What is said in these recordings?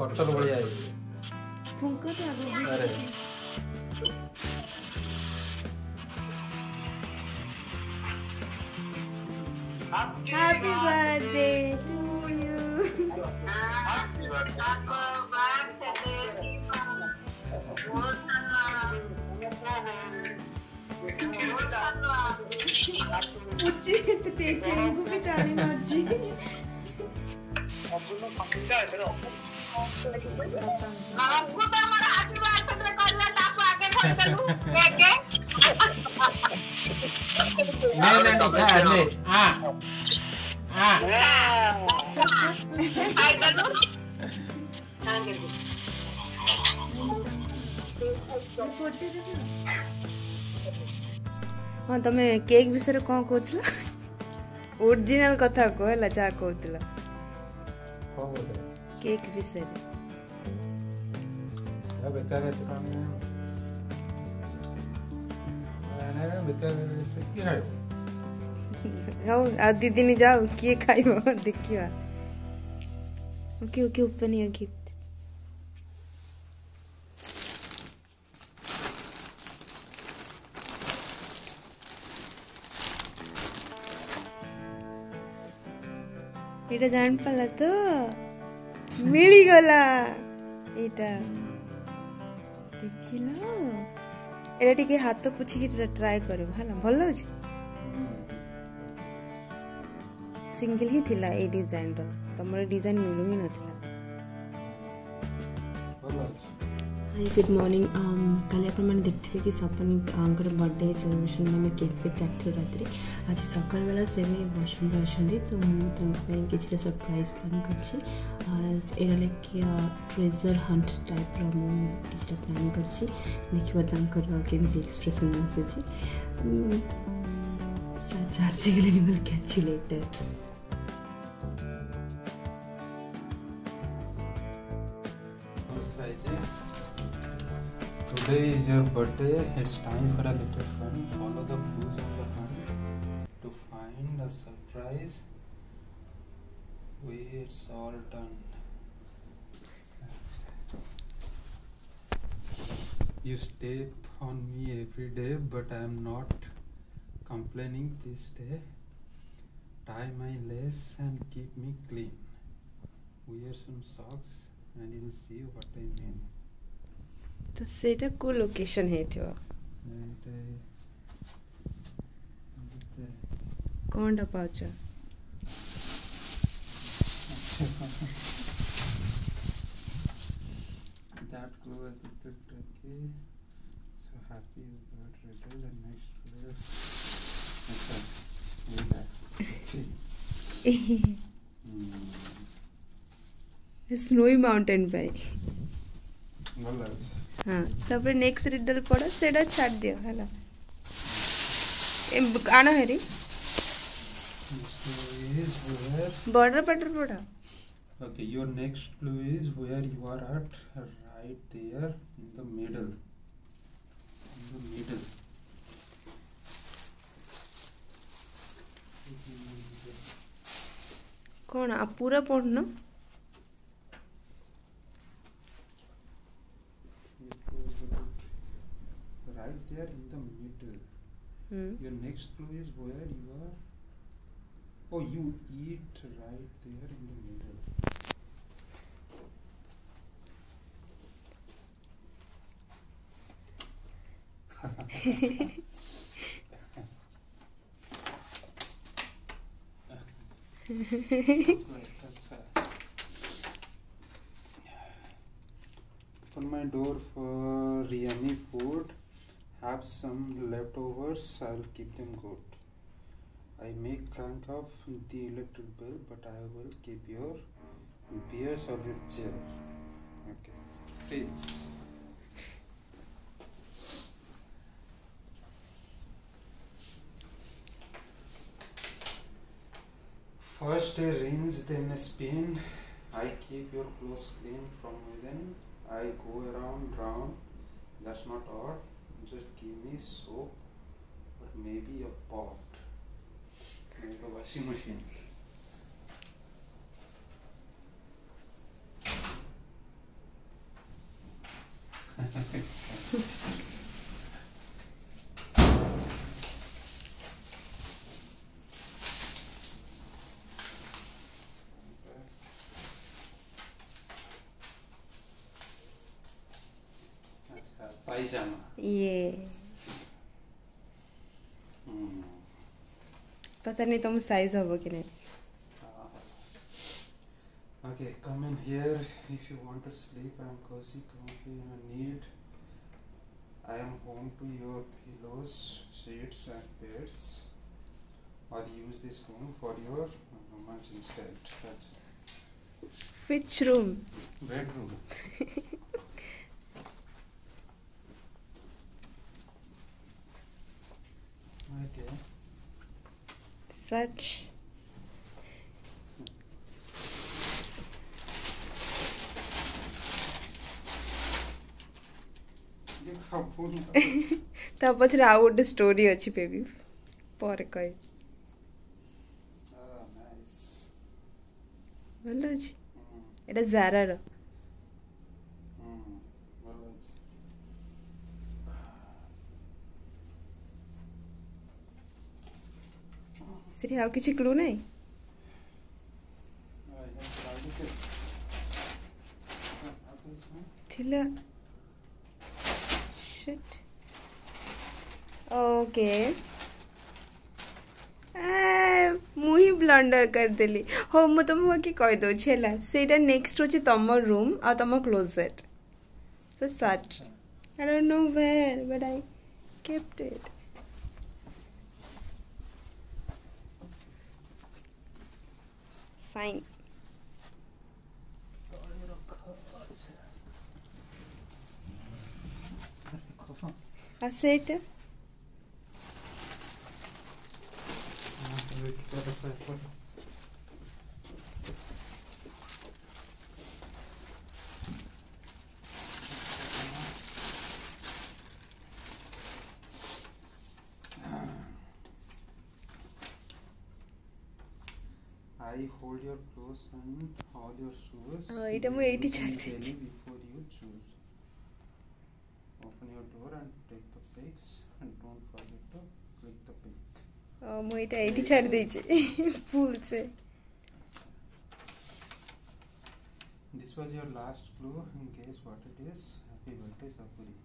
Cutter बढ़िया है फुंको तो आगो अरे हैप्पी बर्थडे टू यू पूछी तो तेजे को भी ताली मारजी हमको तो हमारा आशीर्वाद पत्र करना ताको आगे खड़े करू लेके नहीं नहीं आई करू हां कर हाँ तमे केक विषय कौन कहला ओरिजिनल कथा कहला जा कहला कौन बोल रहे केक विषय हैं बेकार है तो मैंने बेकार की है हाँ आज दीदी ने जाओ किए खाइबो देखियो okay okay open your gift এটা জান পালা তো মিলি গলা এটা দেখিল এটা টিকে হাত পুছিকি ট্রাই করিব হলা ভাল লাগুଛି सिंगल ही थिला ए डिजाइन रो तमरे डिजाइन मिलु ही नथिला हाय गुड मॉर्निंग कल अपन मैंने देखते कि सपन आंकर बर्थडे सेलिब्रेशन में केक फेक काटते रात्रि आज सकाल बेला से भी वॉशरूम रे आछंदी तो मु तंक किछ सरप्राइज प्लान करछि एरा लेके ट्रेजर हंट टाइप रो मु किछ प्लान करछि देखिबा तंकर केमि एक्सप्रेशन आछछि साथ will catch you later. Today is your birthday. It's time for a little fun. Follow the clues of the hunt to find a surprise. It's all done. You step on me every day, but I am not complaining this day. Tie my lace and keep me clean. Wear some socks and you'll see what I mean. तो सेटा को location है थियो कौन pouch That clue is a bit tricky. So happy you got rid of the next clue. Snowy mountain पे Well, हाँ तापर next riddle पड़ा सेटा छाड़ दियो हला आना है रे बॉर्डर पटर पड़ा okay, your next clue is where you are at right there in the middle. In the middle. कौन आप पूरा पढ़ना Right there in the middle. Your next clue is where you are. Oh, you eat right there in the middle. Open my door for yummy food. Have some leftovers. I'll keep them good. I may crank off the electric bill, but I will keep your beers or this chair. Okay. Fridge. First a rinse, then a spin. I keep your clothes clean from within. I go around round. That's not odd. Just give me soap or maybe a pot. Maybe a washing machine. Pajama. ये पता नहीं तुम size होगा कि नहीं. Okay, come in here if you want to sleep. I'm cozy, comfy, and need. I am home to your pillows, sheets, and beds. Or use this room for your romance instead. That's it. Which room? Bedroom. Okay. Such. ता पछरे आउ गोटे story अछि baby पर कहि. Nice. ଭଲ ଅଛି. ଏଟା ଜାରାର. ଭଲ ଅଛି. ସେଠି ଆଉ କିଛି କ୍ଲୁ ନାହିଁ. ଥିଲା. Shit. ओके मु ही ब्लंडर करदेली. हो मु तुमको कि कहि दउछि हैला. सेटा नेक्स्ट होछि तम रूम आ तम closet. So such. I don't know where, but I kept it. Fine. Aceita. I hold your clothes and all your shoes. ଏଇଟା ମୁଁ ଏଇଠି ଛାଡ଼ି ଦେଇଛି. Before you choose. Open your door and take the pics and don't forget to click the pic. ମୁଁ ଏଇଟା ଏଇଠି ଛାଡ଼ି ଦେଇଛି ଭୁଲ ସେ. This was your last clue. Guess what it is? Happy birthday, Sapuri.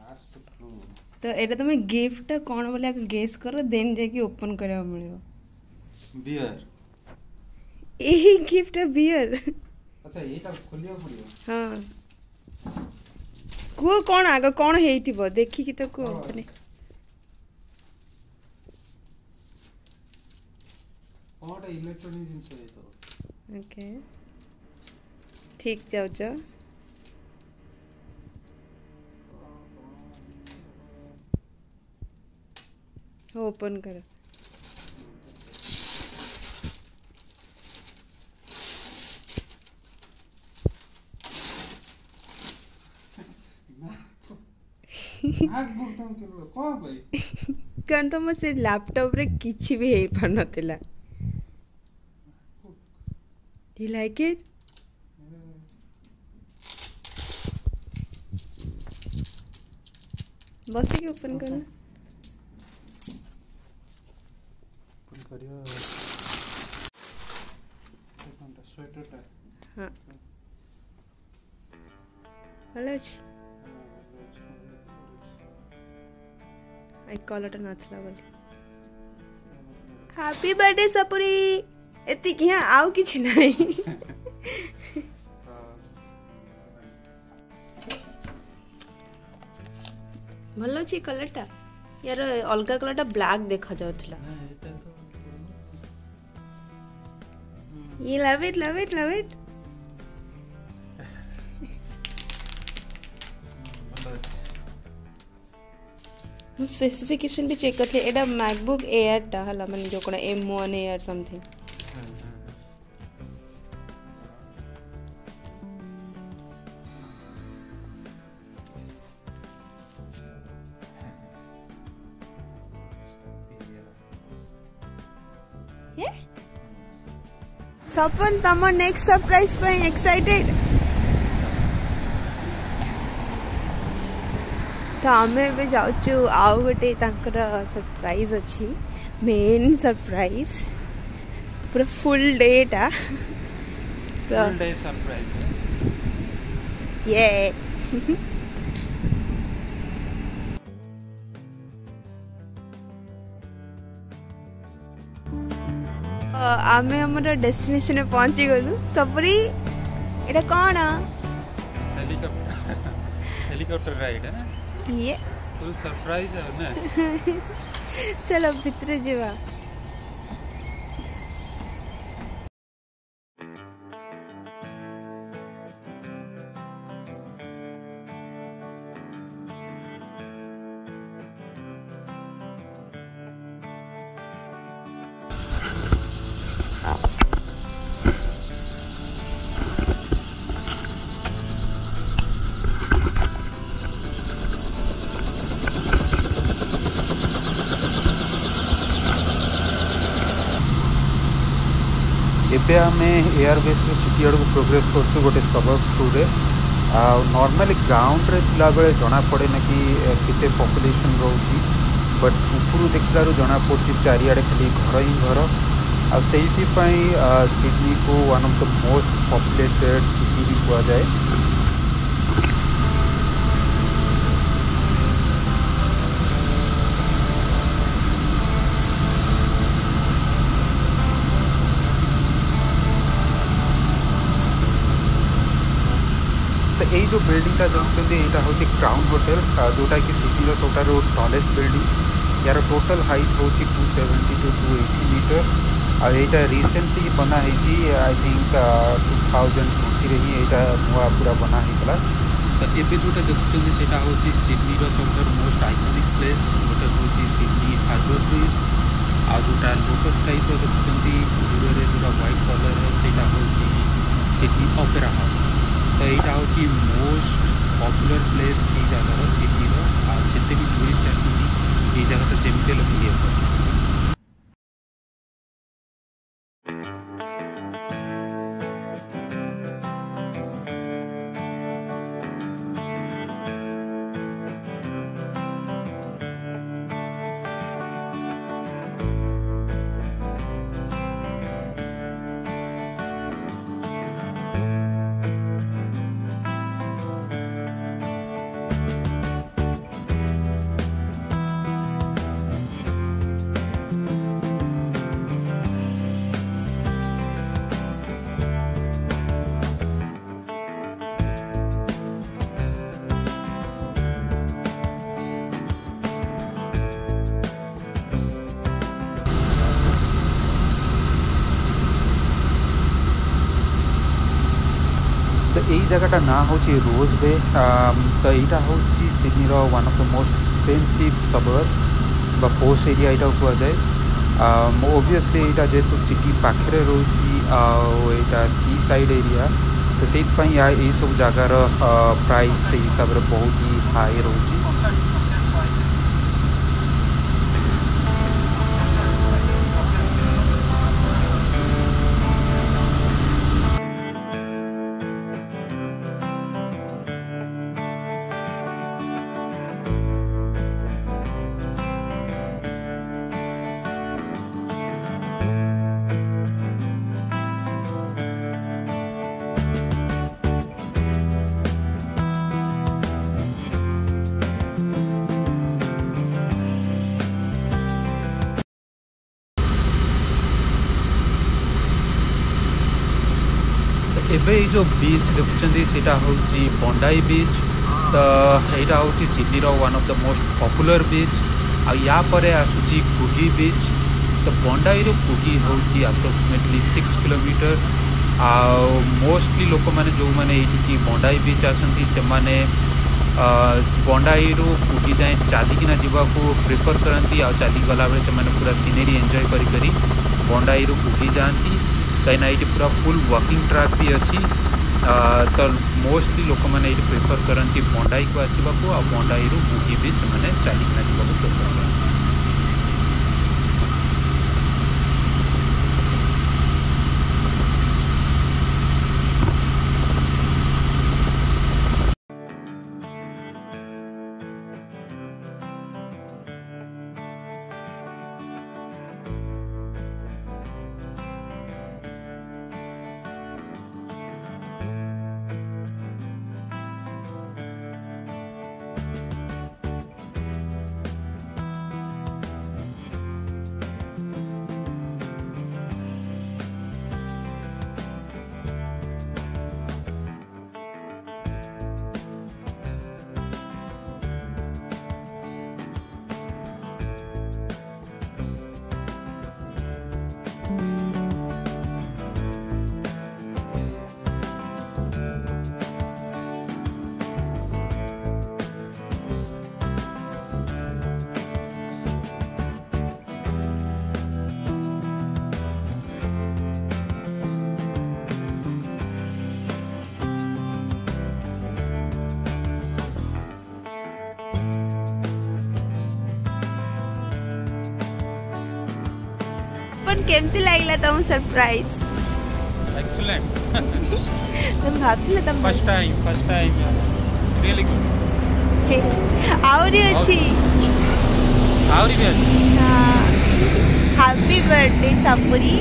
Last clue. तो एटा तुम gift कौन बोले गेस करो देन जाके ओपन करवा मिलियो. बियर. यही गिफ्ट बियर. अच्छा एटा खोलिया पड़ियो. हां को कौन आगे कौन हेइथिबो देखि कि तो को अपने कोटा इलेक्ट्रॉनिक जिंस है तो. ओके ठीक जाओ जा. ओपन कर. मैकबुक तुम केलो को भाई कन तो से लैपटॉप रे किछि भी हेइ पर नथिला. Do you like it? बस के ओपन करना. ओपन करियो. सेकंड स्वेटर टा. हां हेलो जी. आई कॉलर टा नथिला बोली. हैप्पी बर्थडे सपुरी. एति कि आउ किछि नाही. भलो छी कलर टा. यार अलगा कलर टा ब्लैक देखा जाउथला. You love it, love it, love it. Specification भी चेक करते एटा मैकबुक एयर टा हला माने जो कोना M1 एयर समथिंग सपन तम नेक्स्ट सरप्राइज पे एक्साइटेड तो आम ए जाऊँ आउ गोटे सरप्राइज अच्छी मेन सरप्राइज पूरा फुल डे टा तो फुल डे सरप्राइज ये आमे हमर डेस्टिनेशन में पहुंची गलु सबरी एटा कौन हेलीकॉप्टर राइड है ना ये फुल सरप्राइज है ना चलो भीतर जीवा एबे आम एयरबेस सिटी आड़ को प्रोग्रेस कर गोटे सबब थ्रू रे नॉर्मली ग्राउंड रे थिला बेले जना पड़े ना कि केते पॉपुलेशन रोची बट ऊपर देखिलारू जना पड़ची चारिआडे खाली घर ही घर आ सिडनी को one of the most populated city भी कहा जाए यही जो बिल्डिंगटा देखते यहाँ हूँ क्राउन होटल जोटा कि सिटी सबुठ टॉलेस्ट बिल्डिंग यार टोटल हाइट हूँ 270 to 280 मीटर आईटा रिसेंटली बना आई थिंक 2020 ही यहाँ नुआ पूरा बना होता तो ये जोटा देखुं से हूँ सिडनी सब मोस्ट आइकनिक प्लेस गोटे हूँ सिडनी हार्बर ब्रिज आ जोटा लोटस टाइप देखुं दूर जो व्हाइट कलर से हूँ सिडनी ऑपेरा हाउस तो यहाँ हूँ मोस्ट पॉपुलर प्लेस ये जगार सिडनी जिते भी टूरिस्ट आसती ये जगह तो जमी लोग बुलाक आस तो यही जगह ना हूँ रोज बे तो यहाँ हूँ Sydney one of the most expensive suburb बा पोस्ट एरिया यहाँ कह जाए ओबियसली यहाँ जेहेतु सिटी पाखे रोची यहाँ सी साइड एरिया तो से यही सब जगार प्राइस से हिसाब से बहुत ही हाई रोची एबे जो बीच देखुं सेटा हूँ बंडाई बीच तो यहाँ हूँ Sydney one of the most popular beach आ या परे आसुची कुगी बीच तो बंडाई रो कुगी हूँ अप्रोक्सीमेटली 6 किलोमीटर आ मोस्टली लोक मैंने जो मैंने ये बंडाई बीच आसती से माने बंडाई रु कुटी जाए चलिकिना जावाक प्रिफर करती आ चली गला बेले से पूरा सीनेरी एंजॉय करी बंडाई रु कुटी जाती कहीं ये पूरा फुल वॉकिंग ट्रैक भी अच्छी तो मोस्टली लोक मैंने ये प्रिफर करती बंडाई को आसवाक आ बंडाई रु कुटी भी से चलिकिना जावाक प्रिफर करती। केमती लागला तुम सरप्राइज? एक्सीलेंट। तुम भाबथिले तुम first time it's really good. आउरी अछि आउरी भी अछि। हां हैप्पी बर्थडे सपुरी।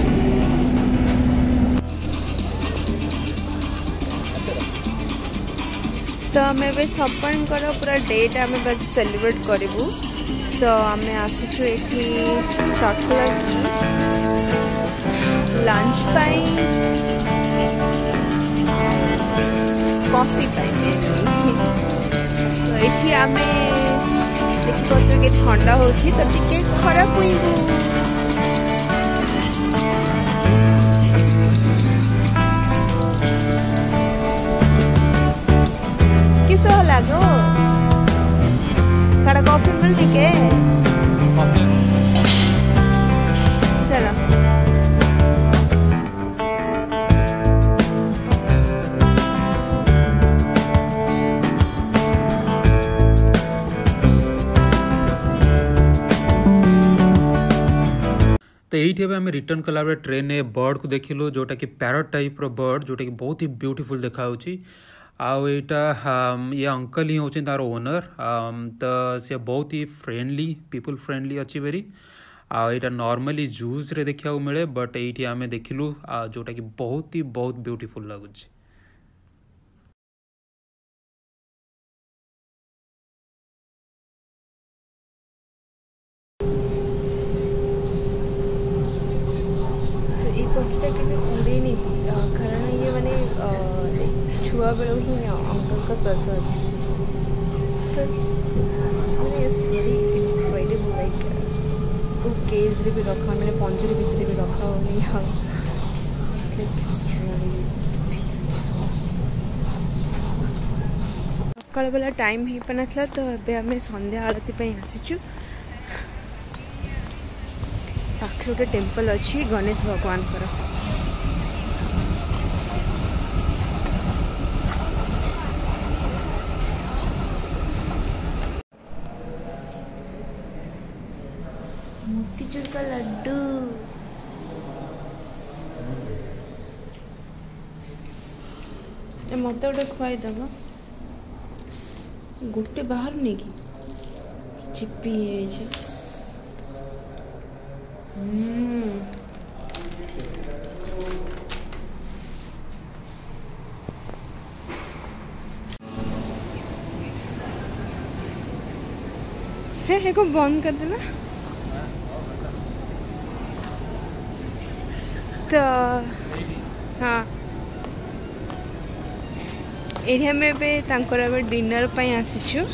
तो हमें बे सपन करो पूरा डेट हमें बस सेलिब्रेट करिवु। तो हमें आसीछु एठी सर्कुलर लंच पाई कॉफी पाई तो एठी हमें देखो के ठंडा होची तो टिके खराब होइबो। किसो लागो कड़ा कॉफी मिल टिके चलो तो ये आम रिटर्न कला ट्रेन बर्ड को देखिलु जोटा कि पैरट टाइप रो बर्ड जोटा कि बहुत ही ब्यूटीफुल देखा ये अंकल ही होची तार ओनर तो सी बहुत ही फ्रेंडली पीपल फ्रेंडली अच्छी वेरी आईटा नॉर्मली जूस रे देखा मिले बट ये आम देखिलु जोटा कि बहुत ब्यूटीफुल लगुच। पक्षीटा के उड़ेनी कारण ये माने छुआ बेलू ही अंकल का दर्द अच्छी तो इट्स वेरी इनक्रेडिबल लाइक वो केज रे भी रखा मैंने पंजरी भीतर भी रखा होनी सकाल बेला टाइम हो पाना तो ଏବେ ଆମେ संध्या आरती पे आसीचु। पाखे गोटे टेम्पल अच्छी गणेश भगवान कर मोतीचूर का लड्डू मत गोटे खुआईदेव गोटे बाहर नहीं कि चिपी है को बंद कर देना तो हाँ ये हमें डिनर पे आसीचु।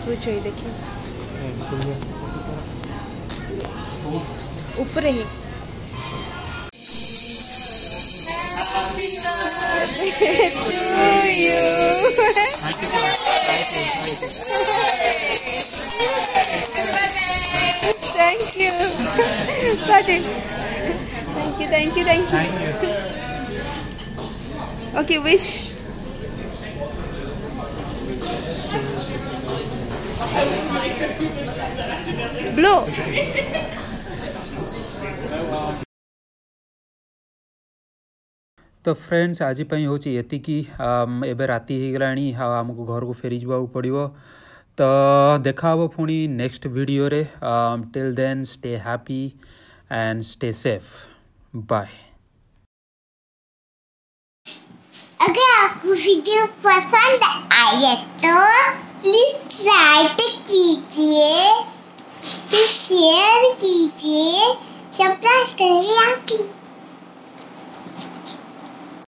चाहिए देखिए ऊपर ही Thank you. Got it. Thank you. Okay, wish. Blow. तो फ्रेंड्स आज हूँ ये एबे राति हो गलानी आमको घर को फेरी जावाक पड़ो तो देखा हम पुणी नेक्स्ट वीडियो रे till then stay happy and stay safe bye. अगर आपको वीडियो पसंद आए तो प्लीज लाइक कीजिए, शेयर कीजिए, सब्सक्राइब करिए।